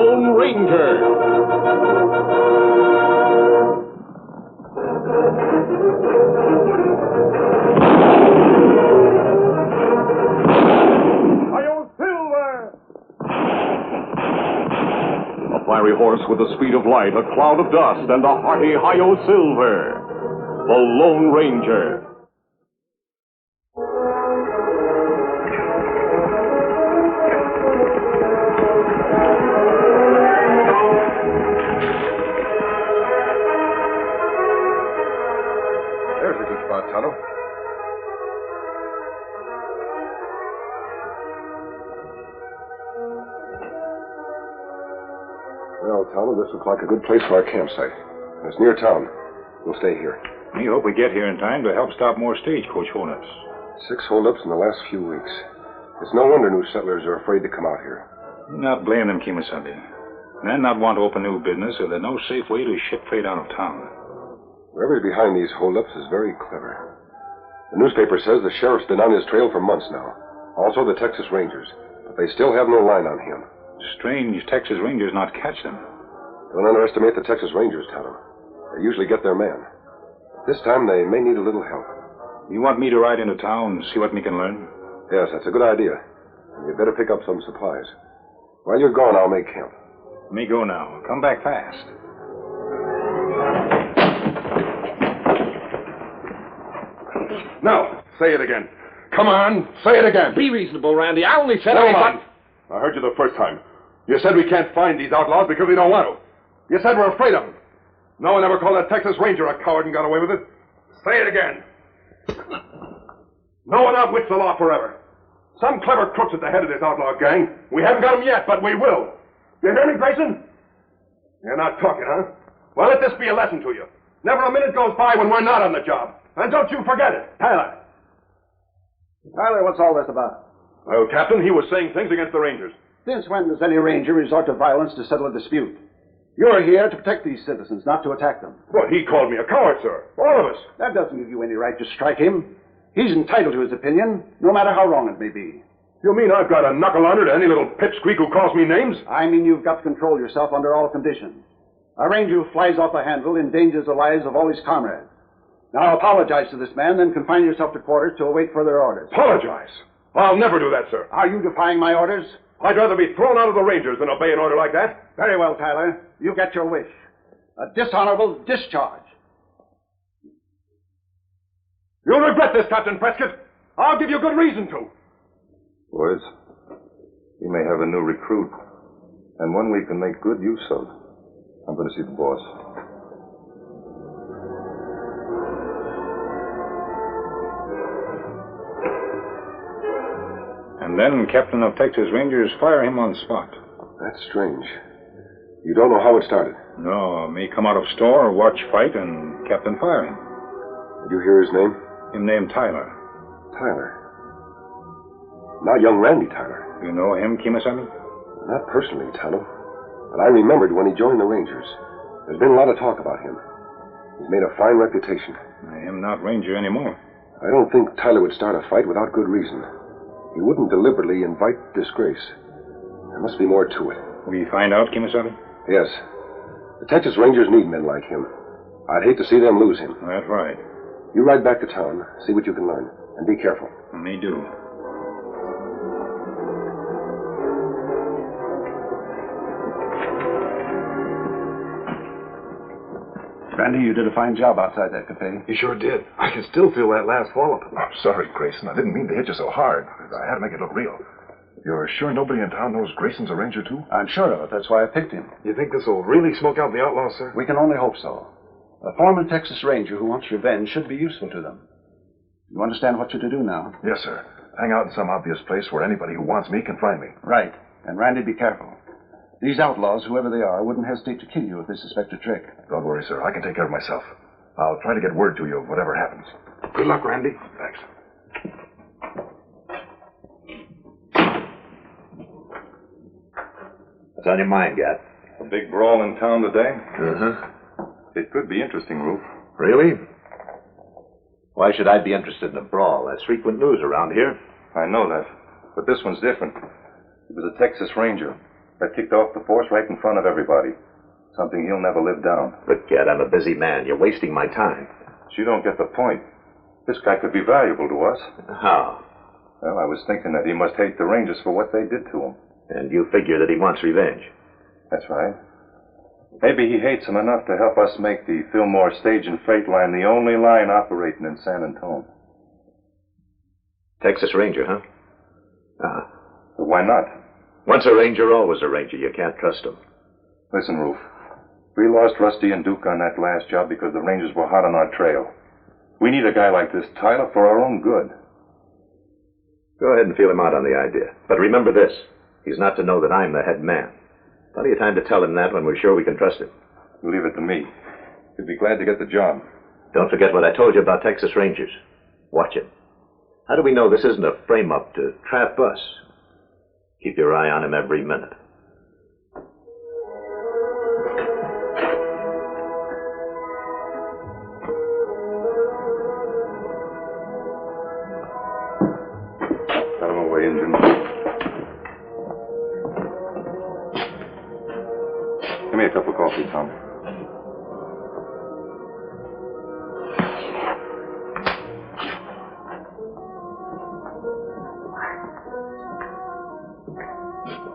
Lone Ranger. A fiery horse with the speed of light, a cloud of dust, and a hearty Hi-Yo Silver. The Lone Ranger. There's a good spot, Tonto. Well, Tonto, this looks like a good place for our campsite. It's near town. We'll stay here. We hope we get here in time to help stop more stagecoach holdups. 6 holdups in the last few weeks. It's no wonder new settlers are afraid to come out here. Not blame them, Kimasabi. Men not want to open new business, so there's no safe way to ship freight out of town. Whoever's behind these holdups is very clever. The newspaper says the sheriff's been on his trail for months now. Also the Texas Rangers. But they still have no line on him. Strange Texas Rangers not catch them. Don't underestimate the Texas Rangers, Tonto. They usually get their man. This time they may need a little help. You want me to ride into town and see what we can learn? Yes, that's a good idea. And you'd better pick up some supplies. While you're gone, I'll make camp. Me go now. Come back fast. Now, say it again. Come on, say it again. Be reasonable, Randy. I only said Never mind. I heard you the first time. You said we can't find these outlaws because we don't want to. You said we're afraid of them. No one ever called that Texas Ranger a coward and got away with it. Say it again. No one outwits the law forever. Some clever crook's at the head of this outlaw gang. We haven't got him yet, but we will. You hear me, Grayson? You're not talking, huh? Well, let this be a lesson to you. Never a minute goes by when we're not on the job. And don't you forget it. Tyler, what's all this about? Well, Captain, he was saying things against the Rangers. Since when does any ranger resort to violence to settle a dispute? You're here to protect these citizens, not to attack them. Well, he called me a coward, sir. All of us. That doesn't give you any right to strike him. He's entitled to his opinion, no matter how wrong it may be. You mean I've got to knuckle under to any little pipsqueak who calls me names? I mean you've got to control yourself under all conditions. A ranger who flies off the handle endangers the lives of all his comrades. Now apologize to this man, then confine yourself to quarters to await further orders. Apologize? I'll never do that, sir. Are you defying my orders? I'd rather be thrown out of the Rangers than obey an order like that. Very well, Tyler. You get your wish. A dishonorable discharge. You'll regret this, Captain Prescott. I'll give you good reason to. Boys, we may have a new recruit, and one we can make good use of. I'm going to see the boss. And then Captain of Texas Rangers fire him on spot. That's strange. You don't know how it started? No, me come out of store, watch fight, and Captain fire him. Did you hear his name? Him named Tyler. Tyler. Not young Randy Tyler. You know him, Kimasabi? Not personally, Tonto. But I remembered when he joined the Rangers. There's been a lot of talk about him. He's made a fine reputation. I am not Ranger anymore. I don't think Tyler would start a fight without good reason. He wouldn't deliberately invite disgrace. There must be more to it. Will you find out, Kimasabi? Yes. The Texas Rangers need men like him. I'd hate to see them lose him. That's right. You ride back to town, see what you can learn, and be careful. Me do. Randy, you did a fine job outside that cafe. You sure did. I can still feel that last wallop. I'm sorry, Grayson. I didn't mean to hit you so hard. I had to make it look real. You're sure nobody in town knows Grayson's a ranger, too? I'm sure of it. That's why I picked him. You think this will really smoke out the outlaws, sir? We can only hope so. A former Texas Ranger who wants revenge should be useful to them. You understand what you're to do now? Yes, sir. Hang out in some obvious place where anybody who wants me can find me. Right. And Randy, be careful. These outlaws, whoever they are, wouldn't hesitate to kill you if they suspect a trick. Don't worry, sir. I can take care of myself. I'll try to get word to you of whatever happens. Good luck, Randy. Thanks. What's on your mind, Gat? A big brawl in town today? Uh-huh. It could be interesting, Roof. Really? Why should I be interested in a brawl? That's frequent news around here. I know that. But this one's different. It was a Texas Ranger. That kicked off the force right in front of everybody. Something he'll never live down. Forget, I'm a busy man. You're wasting my time. But you don't get the point. This guy could be valuable to us. How? Well, I was thinking that he must hate the Rangers for what they did to him. And you figure that he wants revenge? That's right. Maybe he hates them enough to help us make the Fillmore stage and freight line the only line operating in San Antonio. Texas Ranger, huh? But why not? Once a Ranger, always a Ranger. You can't trust him. Listen, Roof. We lost Rusty and Duke on that last job because the Rangers were hot on our trail. We need a guy like this, Tyler, for our own good. Go ahead and feel him out on the idea. But remember this. He's not to know that I'm the head man. Plenty of time to tell him that when we're sure we can trust him. You leave it to me. He'd be glad to get the job. Don't forget what I told you about Texas Rangers. Watch him. How do we know this isn't a frame-up to trap us? Keep your eye on him every minute. Out of my way, Injun. Give me a cup of coffee, Tom.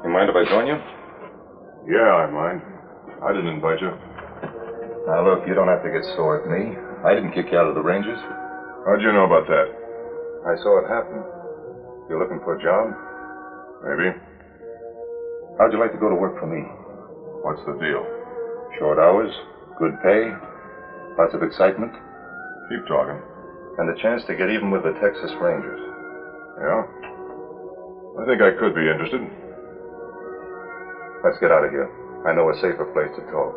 You mind if I join you? Yeah, I mind. I didn't invite you. Now, look, you don't have to get sore at me. I didn't kick you out of the Rangers. How'd you know about that? I saw it happen. You're looking for a job? Maybe. How'd you like to go to work for me? What's the deal? Short hours, good pay, lots of excitement, Keep talking. and the chance to get even with the Texas Rangers. Yeah? I think I could be interested. Let's get out of here. I know a safer place to talk.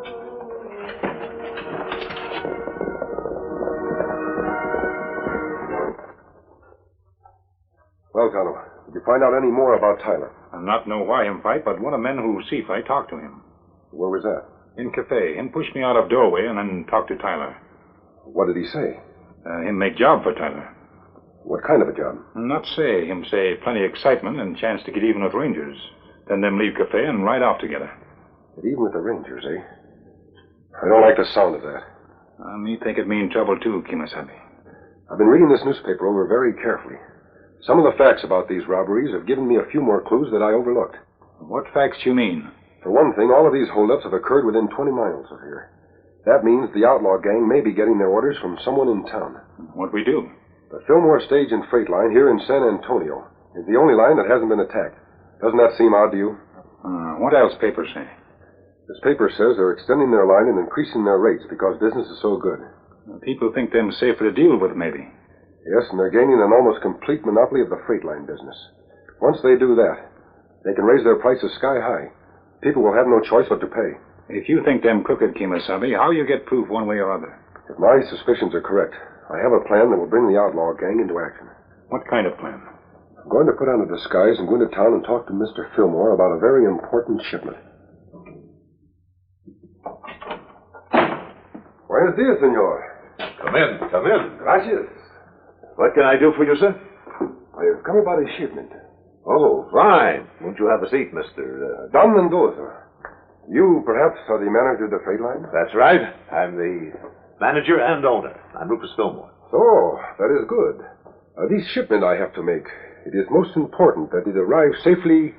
Well, Tonto, did you find out any more about Tyler? I not know why him fight, but one of men who see fight talked to him. Where was that? In cafe. Him push me out of doorway and then talk to Tyler. What did he say? Him make job for Tyler. What kind of a job? Not say. Him say plenty excitement and chance to get even with Rangers. Then them leave cafe and ride off together. But even with the Rangers, eh? I don't like the sound of that. Me think it mean trouble too, Kimasabi. I've been reading this newspaper over very carefully. Some of the facts about these robberies have given me a few more clues that I overlooked. What facts you mean? For one thing, all of these holdups have occurred within 20 miles of here. That means the outlaw gang may be getting their orders from someone in town. What we do? The Fillmore stage and freight line here in San Antonio is the only line that hasn't been attacked. Doesn't that seem odd to you? What else papers say? This paper says they're extending their line and increasing their rates because business is so good. People think them safer to deal with, maybe. Yes, and they're gaining an almost complete monopoly of the freight line business. Once they do that, they can raise their prices sky high. People will have no choice but to pay. If you think them crooked, Kimasabi, how you get proof one way or other? If my suspicions are correct, I have a plan that will bring the outlaw gang into action. What kind of plan? I'm going to put on a disguise and go into town and talk to Mr. Fillmore about a very important shipment. Buenos dias, senor. Come in, come in. Gracias. What can I do for you, sir? I have come about a shipment. Oh, fine. Won't you have a seat, Mr. Don Mendoza. You, perhaps, are the manager of the freight line? That's right. I'm the manager and owner. I'm Rufus Fillmore. So, that is good. This shipment I have to make, it is most important that it arrive safely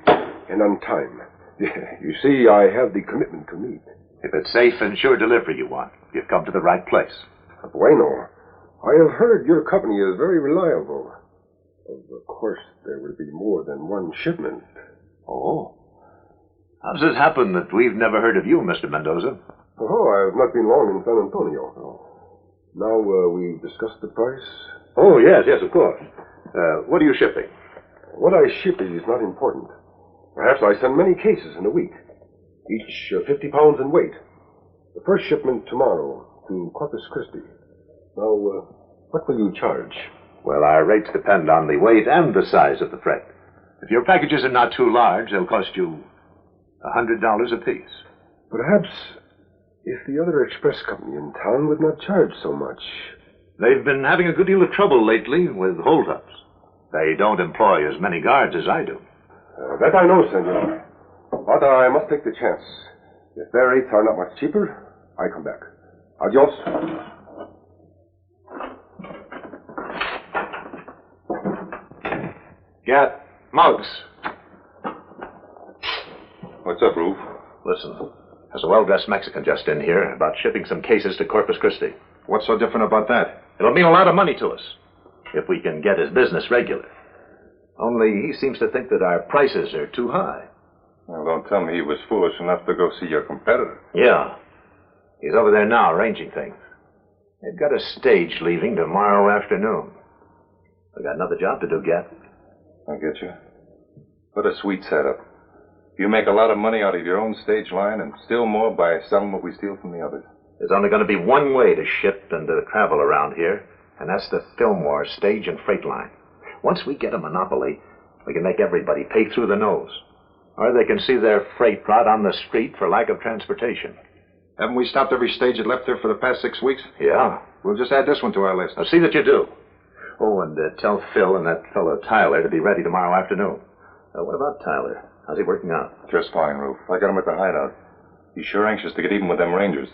and on time. You see, I have the commitment to meet. If it's safe and sure delivery you want, you've come to the right place. Bueno. I have heard your company is very reliable. Of course, there will be more than one shipment. Oh. How does it happen that we've never heard of you, Mr. Mendoza? Oh, I have not been long in San Antonio. Now, we discussed the price? Oh, yes, of course. What are you shipping? What I ship is not important. Perhaps I send many cases in a week, each 50 pounds in weight. The first shipment tomorrow to Corpus Christi. Now, what will you charge? Well, our rates depend on the weight and the size of the freight. If your packages are not too large, they'll cost you $100 apiece. Perhaps if the other express company in town would not charge so much. They've been having a good deal of trouble lately with holdups. They don't employ as many guards as I do. That I know, senor. But I must take the chance. If their rates are not much cheaper, I come back. Adios. Gat, Muggs. What's up, Roof? Listen, there's a well-dressed Mexican just in here about shipping some cases to Corpus Christi. What's so different about that? It'll mean a lot of money to us, if we can get his business regular. Only he seems to think that our prices are too high. Well, don't tell me he was foolish enough to go see your competitor. Yeah. He's over there now, arranging things. They've got a stage leaving tomorrow afternoon. We got another job to do, Gat. I get you. What a sweet setup. You make a lot of money out of your own stage line and still more by selling what we steal from the others. There's only going to be one way to ship and to travel around here, and that's the Fillmore stage and freight line. Once we get a monopoly, we can make everybody pay through the nose. Or they can see their freight rot on the street for lack of transportation. Haven't we stopped every stage that left there for the past 6 weeks? Yeah. We'll just add this one to our list. Now, see that you do. Oh, and tell Phil and that fellow Tyler to be ready tomorrow afternoon. What about Tyler? How's he working out? Just fine, Roof. I got him at the hideout. He's sure anxious to get even with them Rangers.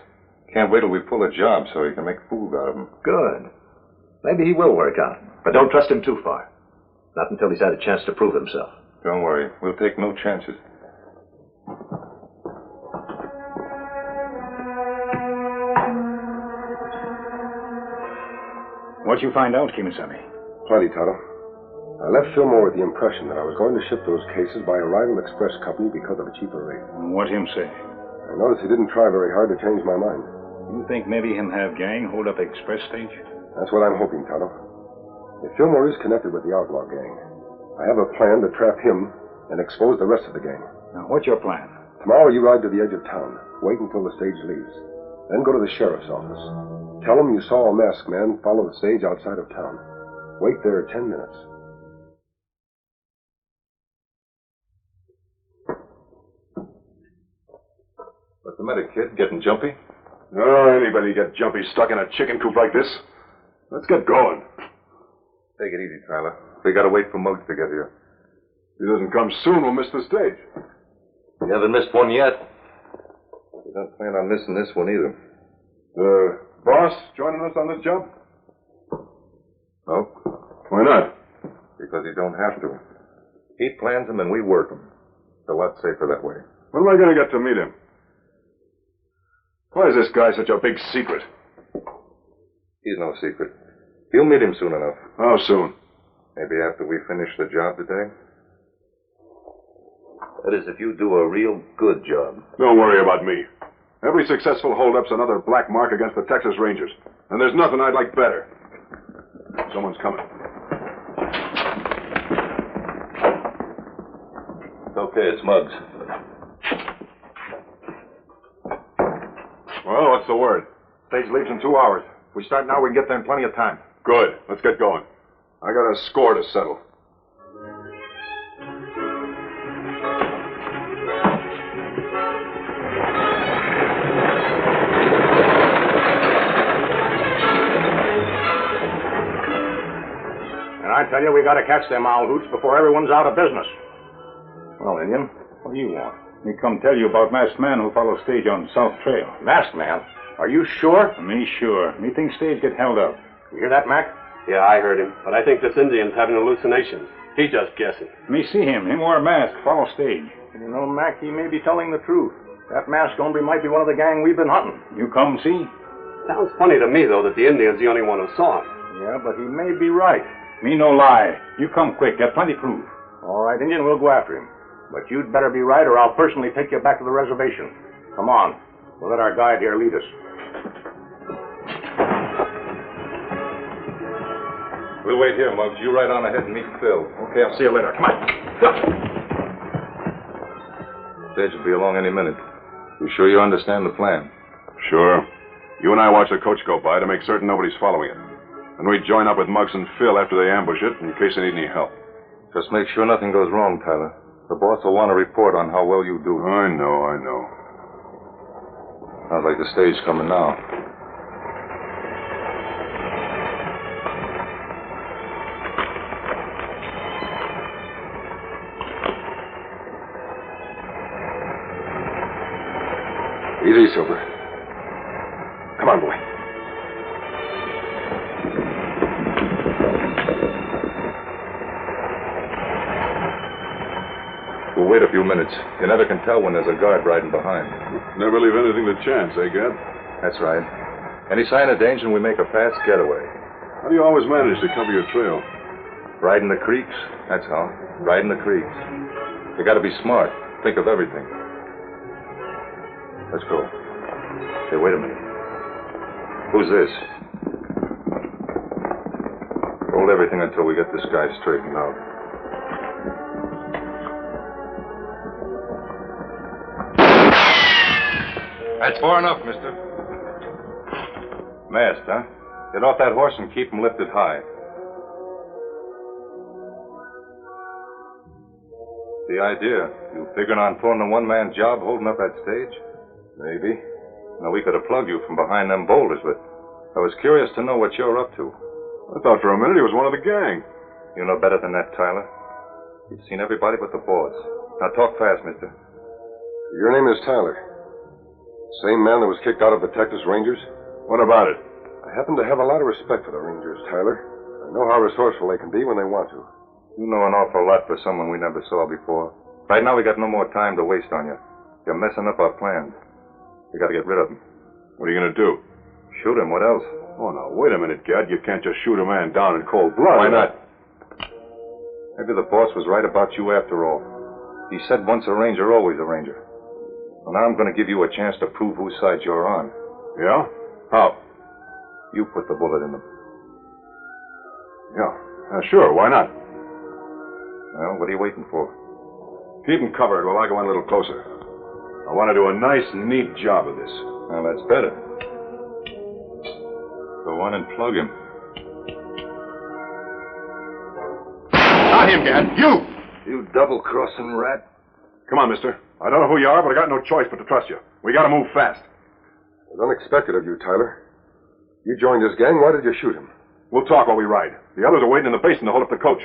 Can't wait till we pull a job so he can make fools out of them. Good. Maybe he will work out. But don't trust him too far. Not until he's had a chance to prove himself. Don't worry. We'll take no chances. What'd you find out, Kimasabi? Plenty, Tonto. I left Fillmore with the impression that I was going to ship those cases by a rival express company because of a cheaper rate. What'd him say? I noticed he didn't try very hard to change my mind. You think maybe him have gang hold up express stage? That's what I'm hoping, Tonto. If Fillmore is connected with the outlaw gang, I have a plan to trap him and expose the rest of the gang. Now, what's your plan? Tomorrow you ride to the edge of town. Wait until the stage leaves. Then go to the sheriff's office. Tell him you saw a masked man follow the stage outside of town. Wait there 10 minutes. What's the matter, kid? Getting jumpy? Oh, anybody get jumpy stuck in a chicken coop like this? Let's get going. Take it easy, Tyler. We gotta wait for Muggs to get here. If he doesn't come soon, we'll miss the stage. You haven't missed one yet. We don't plan on missing this one either. The boss joining us on this job? No? Why not? Because he don't have to. He plans them and we work them. It's a lot safer that way. When am I going to get to meet him? Why is this guy such a big secret? He's no secret. You'll meet him soon enough. How soon? Maybe after we finish the job today. That is, if you do a real good job. Don't worry about me. Every successful holdup's another black mark against the Texas Rangers. And there's nothing I'd like better. Someone's coming. Okay, it's Muggs. Well, what's the word? Stage leaves in 2 hours. If we start now, we can get there in plenty of time. Good. Let's get going. I got a score to settle. And I tell you, we got to catch them owl hoots before everyone's out of business. Well, Indian, what do you want? Me come tell you about masked man who follow stage on South Trail. Masked man? Are you sure? Me sure. Me think stage get held up. You hear that, Mac? Yeah, I heard him. But I think this Indian's having hallucinations. He's just guessing. Me see him. Him wear a mask, follow stage. You know, Mac, he may be telling the truth. That masked hombre might be one of the gang we've been hunting. You come see? Sounds funny to me, though, that the Indian's the only one who saw him. Yeah, but he may be right. Me no lie. You come quick. Get plenty proof. All right, Indian, we'll go after him. But you'd better be right, or I'll personally take you back to the reservation. Come on. We'll let our guide here lead us. We'll wait here, Muggs. You ride on ahead and meet Phil. Okay, I'll see you later. Come on. Go. Stage will be along any minute. You sure you understand the plan? Sure. You and I watch the coach go by to make certain nobody's following it. And we join up with Muggs and Phil after they ambush it in case they need any help. Just make sure nothing goes wrong, Tyler. The boss will want a report on how well you do. I know. Sounds like the stage coming now. Easy, Silver. Come on, boy. We'll wait a few minutes. You never can tell when there's a guard riding behind. Never leave anything to chance, eh, Gad? That's right. Any sign of danger and we make a fast getaway. How do you always manage to cover your trail? Riding the creeks, that's how. Riding the creeks. You gotta be smart. Think of everything. Let's go. Hey, wait a minute. Who's this? Hold everything until we get this guy straightened out. That's far enough, mister. Masked, huh? Get off that horse and keep him lifted high. The idea? You figuring on pulling a one-man job holding up that stage? Maybe. Now, we could have plugged you from behind them boulders, but I was curious to know what you're up to. I thought for a minute he was one of the gang. You know better than that, Tyler. You've seen everybody but the boss. Now, talk fast, mister. Your name is Tyler. Same man that was kicked out of the Texas Rangers? What about it? I happen to have a lot of respect for the Rangers, Tyler. I know how resourceful they can be when they want to. You know an awful lot for someone we never saw before. Right now, we got no more time to waste on you. You're messing up our plans. We got to get rid of him. What are you going to do? Shoot him. What else? Oh, now, wait a minute, Gad. You can't just shoot a man down in cold blood. Why not? Maybe the boss was right about you after all. He said once a ranger, always a ranger. Well, now I'm going to give you a chance to prove whose side you're on. Yeah? How? You put the bullet in them. Yeah. Sure. Why not? Well, what are you waiting for? Keep him covered while I go in a little closer. I want to do a nice, neat job of this. Well, that's better. Go on and plug him. Not him, Gad. You! You double-crossing rat. Come on, mister. I don't know who you are, but I got no choice but to trust you. We got to move fast. It was unexpected of you, Tyler. You joined this gang. Why did you shoot him? We'll talk while we ride. The others are waiting in the basin to hold up the coach.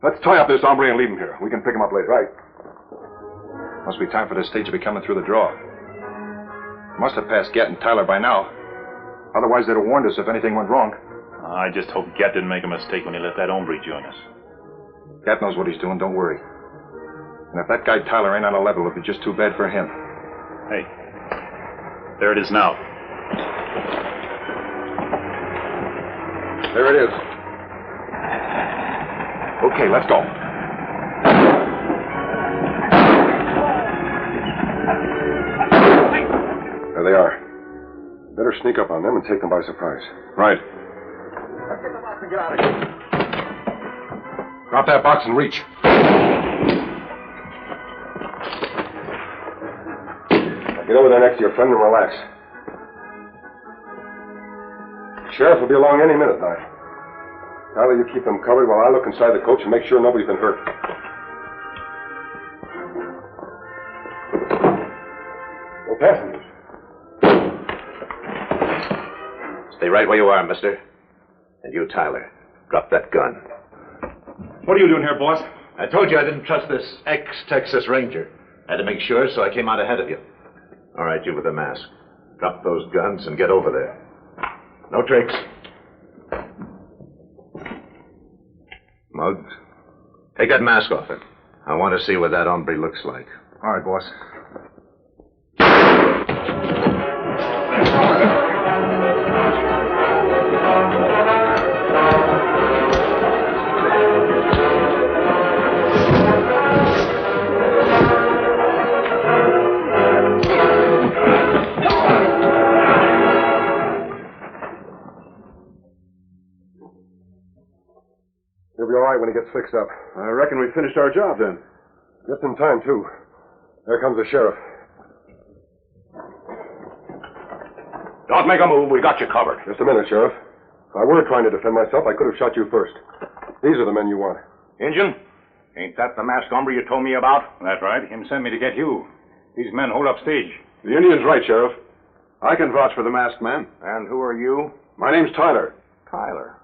Let's tie up this hombre and leave him here. We can pick him up later. Right. Must be time for this stage to be coming through the draw. Must have passed Gett and Tyler by now. Otherwise, they'd have warned us if anything went wrong. I just hope Gett didn't make a mistake when he let that hombre join us. Gett knows what he's doing, don't worry. And if that guy Tyler ain't on a level, it'll be just too bad for him. Hey, there it is now. There it is. Okay, let's go. There they are. Better sneak up on them and take them by surprise. Right. Get out of here. Drop that box and reach. Now get over there next to your friend and relax. The sheriff will be along any minute now. Tyler, you keep them covered while I look inside the coach and make sure nobody's been hurt. No passengers. Stay right where you are, mister. And you, Tyler, drop that gun. What are you doing here, boss? I told you I didn't trust this ex-Texas Ranger. I had to make sure, so I came out ahead of you. All right, you with the mask. Drop those guns and get over there. No tricks. Muggs, take that mask off him. I want to see what that hombre looks like. All right, boss. He'll be all right when he gets fixed up. I reckon we finished our job then. Just in time, too. There comes the sheriff. Don't make a move. We got you covered. Just a minute, Sheriff. If I were trying to defend myself, I could have shot you first. These are the men you want. Injun, ain't that the masked hombre you told me about? That's right. Him sent me to get you. These men hold up stage. The Indian's right, Sheriff. I can vouch for the masked man. And who are you? My name's Tyler. Tyler.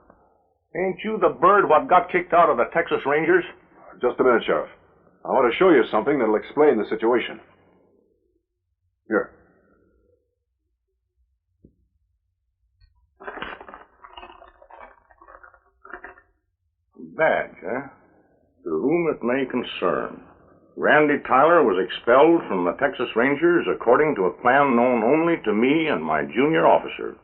Ain't you the bird what got kicked out of the Texas Rangers? Just a minute, Sheriff. I want to show you something that'll explain the situation. Here. Badge, huh? To whom it may concern. Randy Tyler was expelled from the Texas Rangers according to a plan known only to me and my junior officer,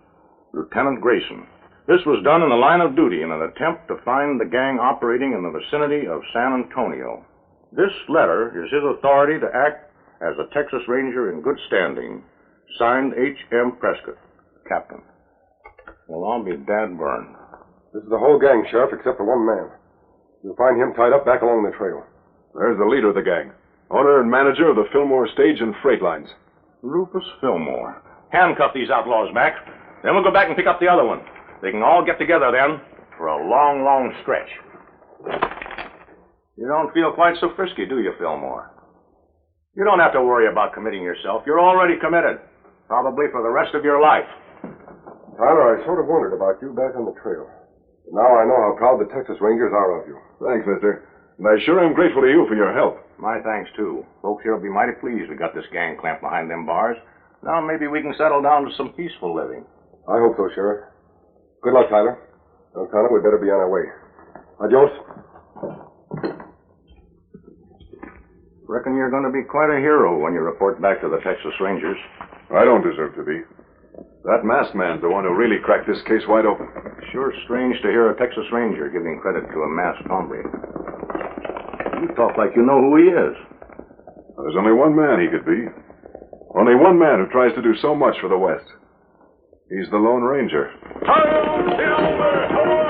Lieutenant Grayson. This was done in the line of duty in an attempt to find the gang operating in the vicinity of San Antonio. This letter is his authority to act as a Texas Ranger in good standing. Signed, H.M. Prescott, Captain. Well, I'll be dad burned. This is the whole gang, Sheriff, except for one man. You'll find him tied up back along the trail. There's the leader of the gang. Owner and manager of the Fillmore Stage and Freight Lines. Rufus Fillmore. Handcuff these outlaws, Mac. Then we'll go back and pick up the other one. They can all get together then for a long, long stretch. You don't feel quite so frisky, do you, Fillmore? You don't have to worry about committing yourself. You're already committed. Probably for the rest of your life. Tyler, I sort of wondered about you back on the trail. But now I know how proud the Texas Rangers are of you. Thanks, mister. And I sure am grateful to you for your help. My thanks, too. Folks here will be mighty pleased we got this gang clamped behind them bars. Now maybe we can settle down to some peaceful living. I hope so, Sheriff. Good luck, Tyler. Now, Tyler, we'd better be on our way. Adios. Reckon you're going to be quite a hero when you report back to the Texas Rangers. I don't deserve to be. That masked man's the one who really cracked this case wide open. Sure strange to hear a Texas Ranger giving credit to a masked hombre. You talk like you know who he is. There's only one man he could be. Only one man who tries to do so much for the West. He's the Lone Ranger. Silver!